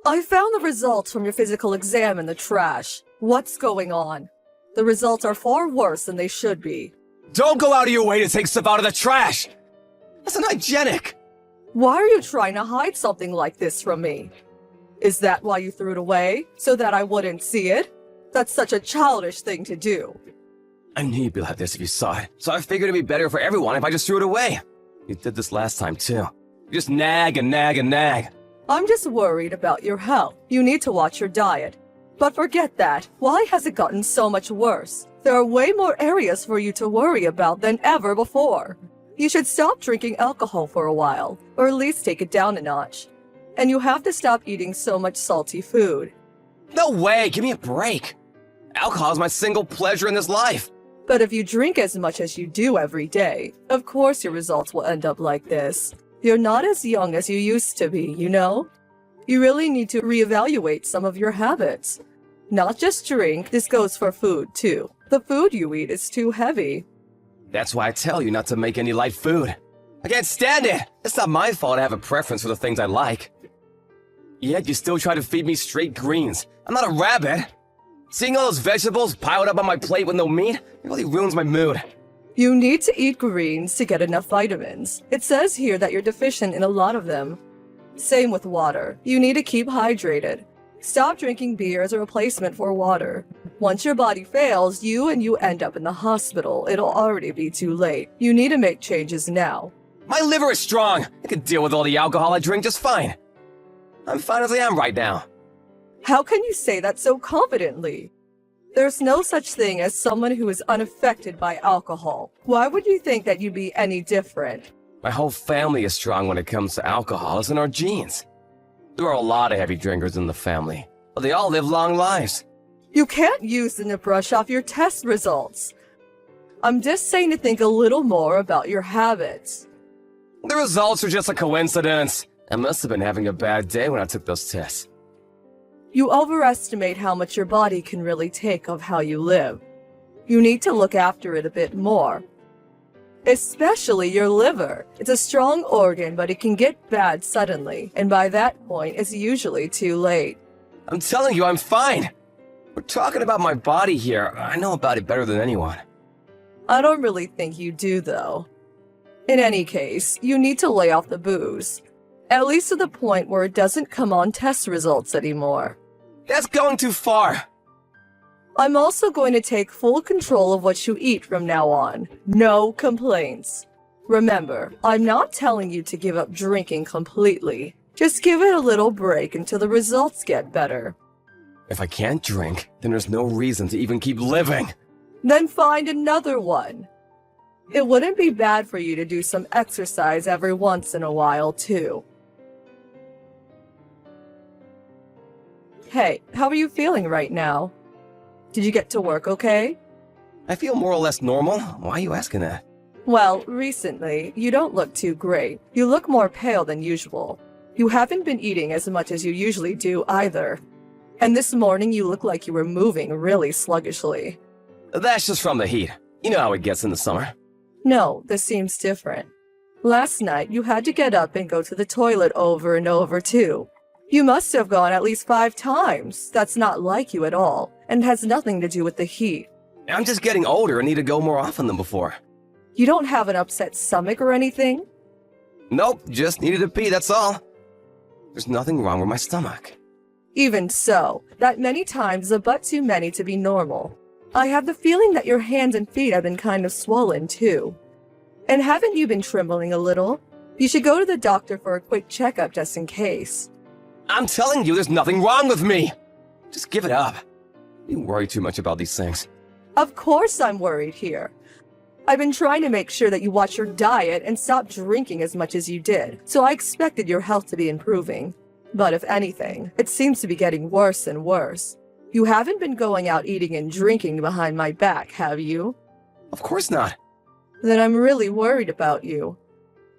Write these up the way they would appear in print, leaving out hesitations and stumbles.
I found the results from your physical exam in the trash. What's going on? The results are far worse than they should be. Don't go out of your way to take stuff out of the trash! That's unhygienic! Why are you trying to hide something like this from me? Is that why you threw it away? So that I wouldn't see it? That's such a childish thing to do. I knew you'd be like this if you saw it, so I figured it'd be better for everyone if I just threw it away. You did this last time, too. You just nag and nag and nag. I'm just worried about your health. You need to watch your diet. But forget that. Why has it gotten so much worse? There are way more areas for you to worry about than ever before. You should stop drinking alcohol for a while, or at least take it down a notch. And you have to stop eating so much salty food. No way, give me a break. Alcohol is my single pleasure in this life. But if you drink as much as you do every day, of course your results will end up like this. You're not as young as you used to be, you know? You really need to reevaluate some of your habits. Not just drink, this goes for food too. The food you eat is too heavy. That's why I tell you not to make any light food. I can't stand it! It's not my fault I have a preference for the things I like. Yet you still try to feed me straight greens. I'm not a rabbit. Seeing all those vegetables piled up on my plate with no meat, it really ruins my mood. You need to eat greens to get enough vitamins. It says here that you're deficient in a lot of them. Same with water. You need to keep hydrated. Stop drinking beer as a replacement for water. Once your body fails, you end up in the hospital. It'll already be too late. You need to make changes now. My liver is strong. I can deal with all the alcohol I drink just fine. I'm fine as I am right now. How can you say that so confidently? There's no such thing as someone who is unaffected by alcohol. Why would you think that you'd be any different? My whole family is strong when it comes to alcohol. It's in our genes. There are a lot of heavy drinkers in the family, but they all live long lives. You can't use them to brush off your test results. I'm just saying to think a little more about your habits. The results are just a coincidence. I must have been having a bad day when I took those tests. You overestimate how much your body can really take of how you live. You need to look after it a bit more. Especially your liver. It's a strong organ, but it can get bad suddenly, and by that point, it's usually too late. I'm telling you, I'm fine. We're talking about my body here. I know about it better than anyone. I don't really think you do, though. In any case, you need to lay off the booze. At least to the point where it doesn't come on test results anymore. That's going too far. I'm also going to take full control of what you eat from now on. No complaints. Remember, I'm not telling you to give up drinking completely. Just give it a little break until the results get better. If I can't drink, then there's no reason to even keep living. Then find another one. It wouldn't be bad for you to do some exercise every once in a while, too. Hey, how are you feeling right now? Did you get to work okay? I feel more or less normal. Why are you asking that? Well, recently, you don't look too great. You look more pale than usual. You haven't been eating as much as you usually do either. And this morning you look like you were moving really sluggishly. That's just from the heat. You know how it gets in the summer. No, this seems different. Last night you had to get up and go to the toilet over and over too. You must have gone at least 5 times. That's not like you at all, and has nothing to do with the heat. I'm just getting older and need to go more often than before. You don't have an upset stomach or anything? Nope, just needed to pee, that's all. There's nothing wrong with my stomach. Even so, that many times is a but too many to be normal. I have the feeling that your hands and feet have been kind of swollen too. And haven't you been trembling a little? You should go to the doctor for a quick checkup just in case. I'm telling you, there's nothing wrong with me. Just give it up. You worry too much about these things. Of course I'm worried here. I've been trying to make sure that you watch your diet and stop drinking as much as you did, so I expected your health to be improving. But if anything, it seems to be getting worse and worse. You haven't been going out eating and drinking behind my back, have you? Of course not. Then I'm really worried about you.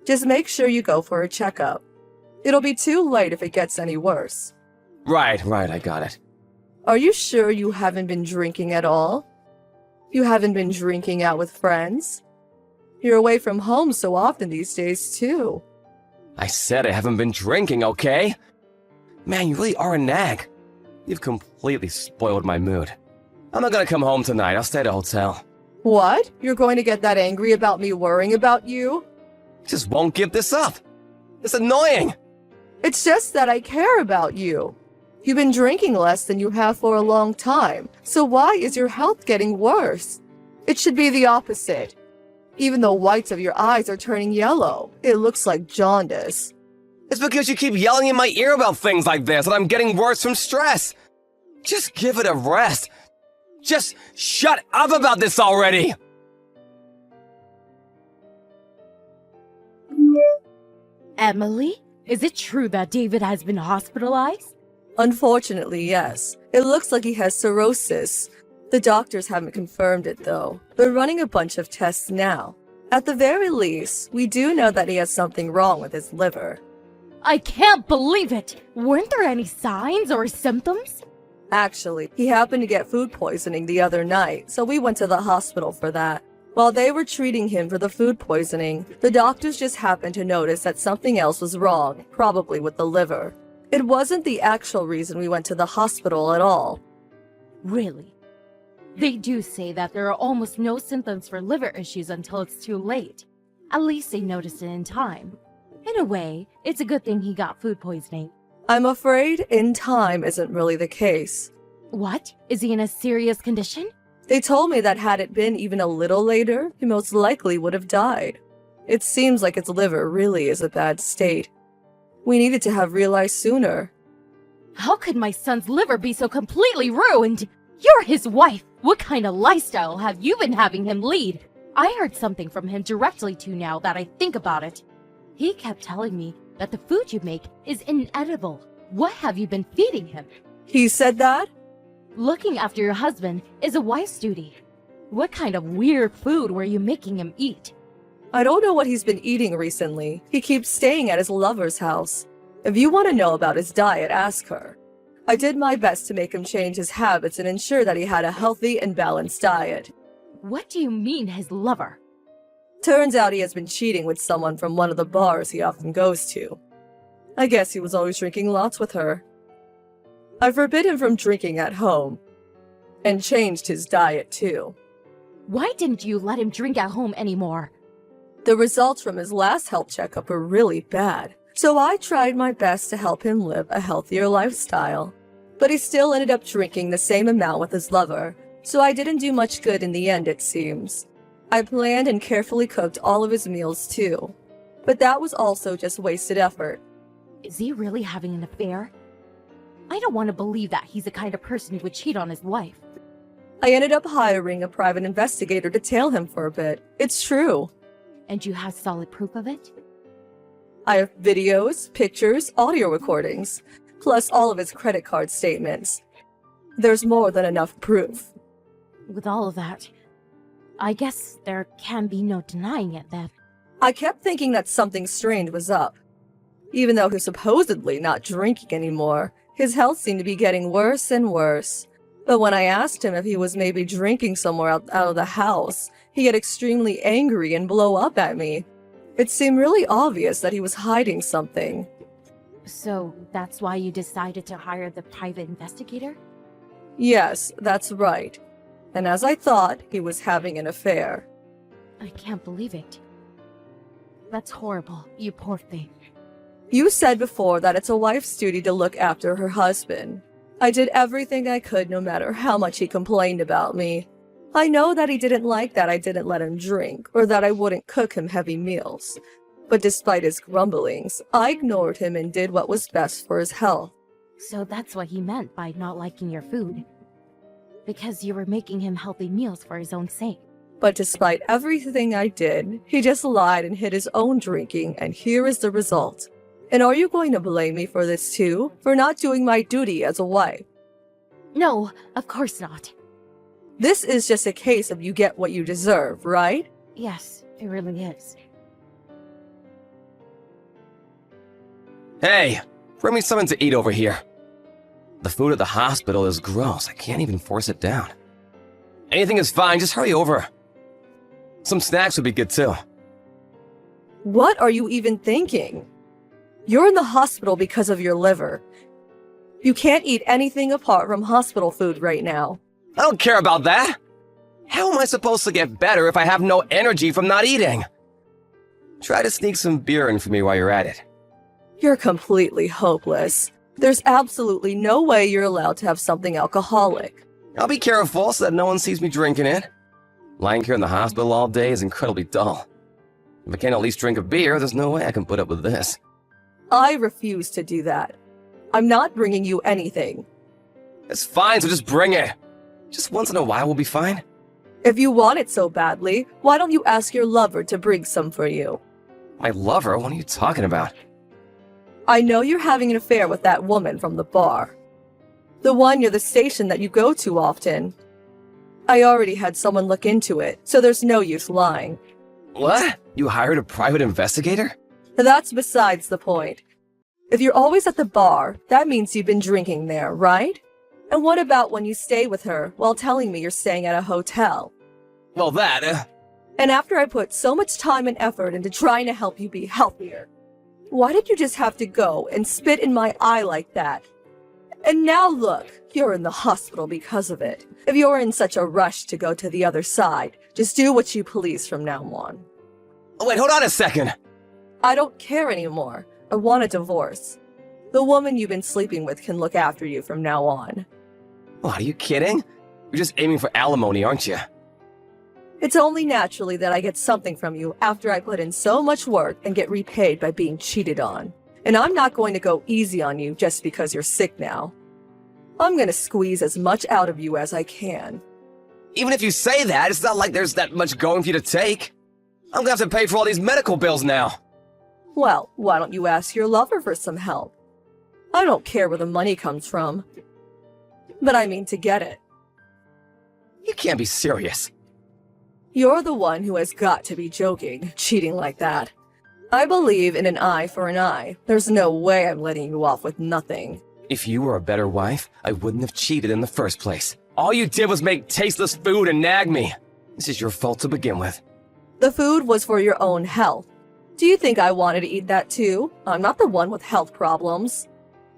Just make sure you go for a checkup. It'll be too late if it gets any worse. Right, I got it. Are you sure you haven't been drinking at all? You haven't been drinking out with friends? You're away from home so often these days, too. I said I haven't been drinking, okay? Man, you really are a nag. You've completely spoiled my mood. I'm not gonna come home tonight. I'll stay at a hotel. What? You're going to get that angry about me worrying about you? Just won't give this up. It's annoying. It's just that I care about you. You've been drinking less than you have for a long time, so why is your health getting worse? It should be the opposite. Even the whites of your eyes are turning yellow. It looks like jaundice. It's because you keep yelling in my ear about things like this and I'm getting worse from stress. Just give it a rest. Just shut up about this already! Emily, is it true that David has been hospitalized? Unfortunately, yes. It looks like he has cirrhosis. The doctors haven't confirmed it, though. They're running a bunch of tests now. At the very least, we do know that he has something wrong with his liver. I can't believe it! Weren't there any signs or symptoms? Actually, he happened to get food poisoning the other night, so we went to the hospital for that. While they were treating him for the food poisoning, the doctors just happened to notice that something else was wrong, probably with the liver. It wasn't the actual reason we went to the hospital at all. Really? They do say that there are almost no symptoms for liver issues until it's too late. At least they noticed it in time. In a way, it's a good thing he got food poisoning. I'm afraid in time isn't really the case. What? Is he in a serious condition? They told me that had it been even a little later, he most likely would have died. It seems like his liver really is a bad state. We needed to have realized sooner. How could my son's liver be so completely ruined? You're his wife! What kind of lifestyle have you been having him lead? I heard something from him directly too now that I think about it. He kept telling me that the food you make is inedible. What have you been feeding him? He said that? Looking after your husband is a wife's duty. What kind of weird food were you making him eat? I don't know what he's been eating recently. He keeps staying at his lover's house. If you want to know about his diet, ask her. I did my best to make him change his habits and ensure that he had a healthy and balanced diet. What do you mean, his lover? Turns out he has been cheating with someone from one of the bars he often goes to. I guess he was always drinking lots with her. I forbid him from drinking at home. And changed his diet too. Why didn't you let him drink at home anymore? The results from his last health checkup were really bad, so I tried my best to help him live a healthier lifestyle. But he still ended up drinking the same amount with his lover, so I didn't do much good in the end, it seems. I planned and carefully cooked all of his meals too, but that was also just wasted effort. Is he really having an affair? I don't want to believe that he's the kind of person who would cheat on his wife. I ended up hiring a private investigator to tail him for a bit. It's true. And you have solid proof of it? I have videos, pictures, audio recordings, plus all of his credit card statements. There's more than enough proof. With all of that, I guess there can be no denying it then. I kept thinking that something strange was up. Even though he's supposedly not drinking anymore, his health seemed to be getting worse and worse. But when I asked him if he was maybe drinking somewhere out of the house, he'd get extremely angry and blow up at me. It seemed really obvious that he was hiding something. So that's why you decided to hire the private investigator? Yes, that's right. And as I thought, he was having an affair. I can't believe it. That's horrible, you poor thing. You said before that it's a wife's duty to look after her husband. I did everything I could no matter how much he complained about me. I know that he didn't like that I didn't let him drink, or that I wouldn't cook him heavy meals. But despite his grumblings, I ignored him and did what was best for his health. So that's what he meant by not liking your food. Because you were making him healthy meals for his own sake. But despite everything I did, he just lied and hid his own drinking, and here is the result. And are you going to blame me for this too? For not doing my duty as a wife? No, of course not. This is just a case of you get what you deserve, right? Yes, it really is. Hey, bring me something to eat over here. The food at the hospital is gross. I can't even force it down. Anything is fine, just hurry over. Some snacks would be good too. What are you even thinking? You're in the hospital because of your liver. You can't eat anything apart from hospital food right now. I don't care about that. How am I supposed to get better if I have no energy from not eating? Try to sneak some beer in for me while you're at it. You're completely hopeless. There's absolutely no way you're allowed to have something alcoholic. I'll be careful so that no one sees me drinking it. Lying here in the hospital all day is incredibly dull. If I can't at least drink a beer, there's no way I can put up with this. I refuse to do that. I'm not bringing you anything. It's fine, so just bring it. Just once in a while will be fine. If you want it so badly, why don't you ask your lover to bring some for you? My lover? What are you talking about? I know you're having an affair with that woman from the bar. The one near the station that you go to often. I already had someone look into it, so there's no use lying. What? You hired a private investigator? That's besides the point. If you're always at the bar, that means you've been drinking there, right? And what about when you stay with her while telling me you're staying at a hotel? Well, that, And after I put so much time and effort into trying to help you be healthier, why did you just have to go and spit in my eye like that? And now look, you're in the hospital because of it. If you're in such a rush to go to the other side, just do what you please from now on. Wait, hold on a second. I don't care anymore. I want a divorce. The woman you've been sleeping with can look after you from now on. What, are you kidding? You're just aiming for alimony, aren't you? It's only naturally that I get something from you after I put in so much work and get repaid by being cheated on. And I'm not going to go easy on you just because you're sick now. I'm gonna squeeze as much out of you as I can. Even if you say that, it's not like there's that much going for you to take. I'm gonna have to pay for all these medical bills now. Well, why don't you ask your lover for some help? I don't care where the money comes from. But I mean to get it. You can't be serious. You're the one who has got to be joking, cheating like that. I believe in an eye for an eye. There's no way I'm letting you off with nothing. If you were a better wife, I wouldn't have cheated in the first place. All you did was make tasteless food and nag me. This is your fault to begin with. The food was for your own health. Do you think I wanted to eat that too? I'm not the one with health problems.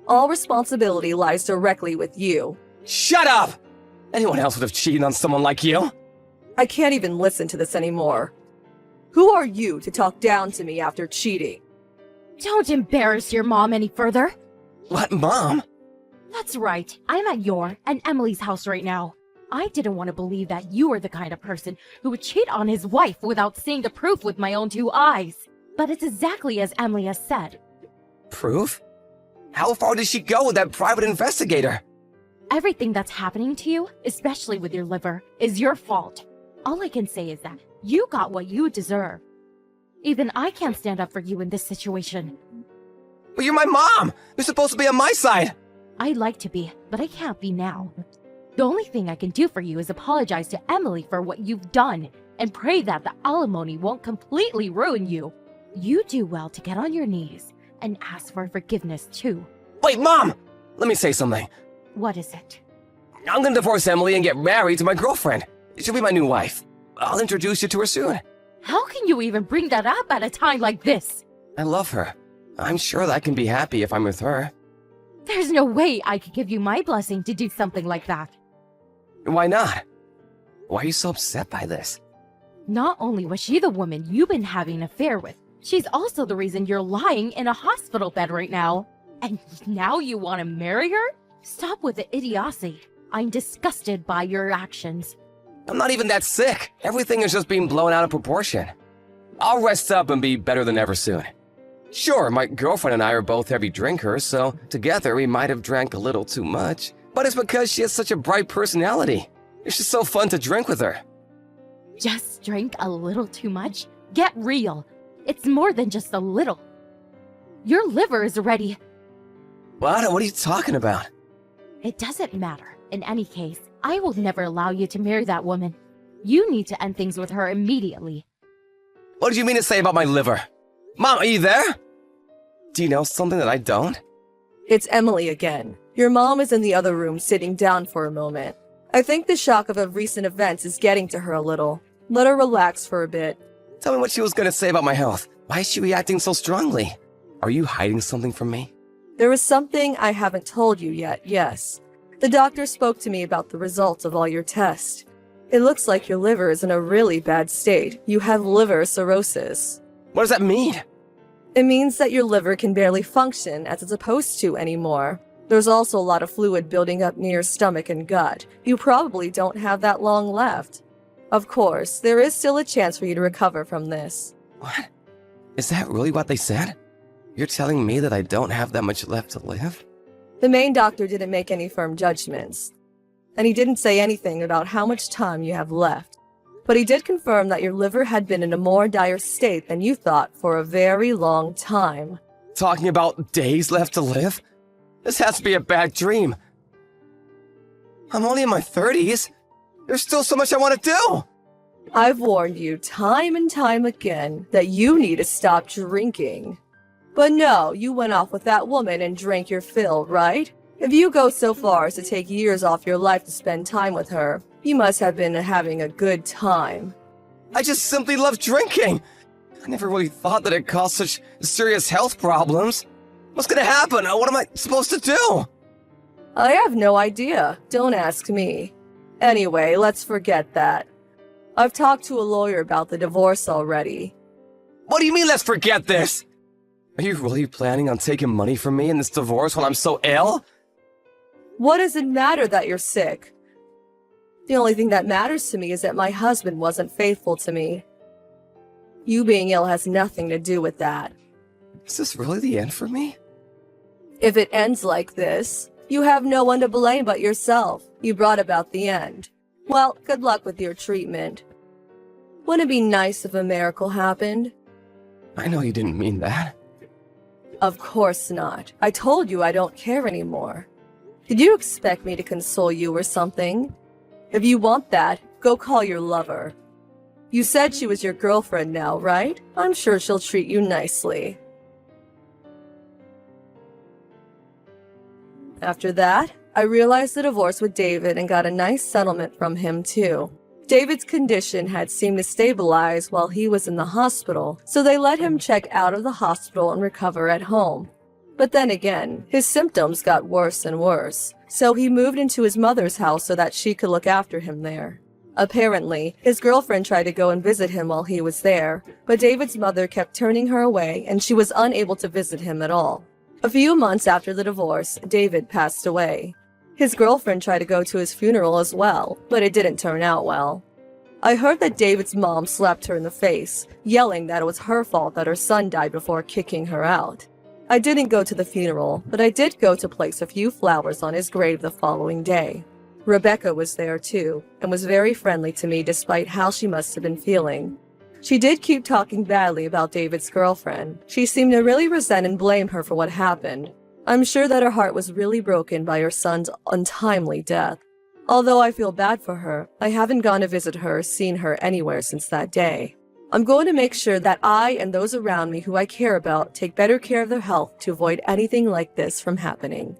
All responsibility lies directly with you. Shut up! Anyone else would have cheated on someone like you. I can't even listen to this anymore. Who are you to talk down to me after cheating? Don't embarrass your mom any further. What, Mom? That's right. I'm at your and Emily's house right now. I didn't want to believe that you were the kind of person who would cheat on his wife without seeing the proof with my own two eyes. But it's exactly as Emily has said. Proof? How far did she go with that private investigator? Everything that's happening to you, especially with your liver, is your fault. All I can say is that you got what you deserve. Even I can't stand up for you in this situation. But you're my mom! You're supposed to be on my side! I'd like to be, but I can't be now. The only thing I can do for you is apologize to Emily for what you've done and pray that the alimony won't completely ruin you. You do well to get on your knees and ask for forgiveness too. Wait, Mom! Let me say something. What is it? I'm gonna divorce Emily and get married to my girlfriend. She'll be my new wife. I'll introduce you to her soon. How can you even bring that up at a time like this? I love her. I'm sure that I can be happy if I'm with her. There's no way I could give you my blessing to do something like that. Why not? Why are you so upset by this? Not only was she the woman you've been having an affair with, she's also the reason you're lying in a hospital bed right now. And now you want to marry her? Stop with the idiocy. I'm disgusted by your actions. I'm not even that sick. Everything is just being blown out of proportion. I'll rest up and be better than ever soon. Sure, my girlfriend and I are both heavy drinkers, so together we might have drank a little too much. But it's because she has such a bright personality. It's just so fun to drink with her. Just drink a little too much? Get real. It's more than just a little. Your liver is ready. What? What are you talking about? It doesn't matter. In any case, I will never allow you to marry that woman. You need to end things with her immediately. What did you mean to say about my liver? Mom, are you there? Do you know something that I don't? It's Emily again. Your mom is in the other room sitting down for a moment. I think the shock of recent events is getting to her a little. Let her relax for a bit. Tell me what she was going to say about my health. Why is she reacting so strongly? Are you hiding something from me? There is something I haven't told you yet, yes. The doctor spoke to me about the results of all your tests. It looks like your liver is in a really bad state. You have liver cirrhosis. What does that mean? It means that your liver can barely function as it's supposed to anymore. There's also a lot of fluid building up near your stomach and gut. You probably don't have that long left. Of course, there is still a chance for you to recover from this. What? Is that really what they said? You're telling me that I don't have that much left to live? The main doctor didn't make any firm judgments, and he didn't say anything about how much time you have left. But he did confirm that your liver had been in a more dire state than you thought for a very long time. Talking about days left to live? This has to be a bad dream. I'm only in my 30s. There's still so much I want to do. I've warned you time and time again that you need to stop drinking. But no, you went off with that woman and drank your fill, right? If you go so far as to take years off your life to spend time with her, you must have been having a good time. I just simply love drinking. I never really thought that it caused such serious health problems. What's gonna happen? What am I supposed to do? I have no idea. Don't ask me. Anyway, let's forget that. I've talked to a lawyer about the divorce already. What do you mean, let's forget this? Are you really planning on taking money from me in this divorce while I'm so ill? What does it matter that you're sick? The only thing that matters to me is that my husband wasn't faithful to me. You being ill has nothing to do with that. Is this really the end for me? If it ends like this, you have no one to blame but yourself. You brought about the end. Well, good luck with your treatment. Wouldn't it be nice if a miracle happened? I know you didn't mean that. Of course not. I told you I don't care anymore. Did you expect me to console you or something? If you want that, go call your lover. You said she was your girlfriend now, right? I'm sure she'll treat you nicely. After that, I realized the divorce with David and got a nice settlement from him too. David's condition had seemed to stabilize while he was in the hospital, so they let him check out of the hospital and recover at home. But then again, his symptoms got worse and worse, so he moved into his mother's house so that she could look after him there. Apparently, his girlfriend tried to go and visit him while he was there, but David's mother kept turning her away and she was unable to visit him at all. A few months after the divorce, David passed away. His girlfriend tried to go to his funeral as well, but it didn't turn out well. I heard that David's mom slapped her in the face, yelling that it was her fault that her son died before kicking her out. I didn't go to the funeral, but I did go to place a few flowers on his grave the following day. Rebecca was there too, and was very friendly to me despite how she must have been feeling. She did keep talking badly about David's girlfriend. She seemed to really resent and blame her for what happened. I'm sure that her heart was really broken by her son's untimely death. Although I feel bad for her, I haven't gone to visit her or seen her anywhere since that day. I'm going to make sure that I and those around me who I care about take better care of their health to avoid anything like this from happening.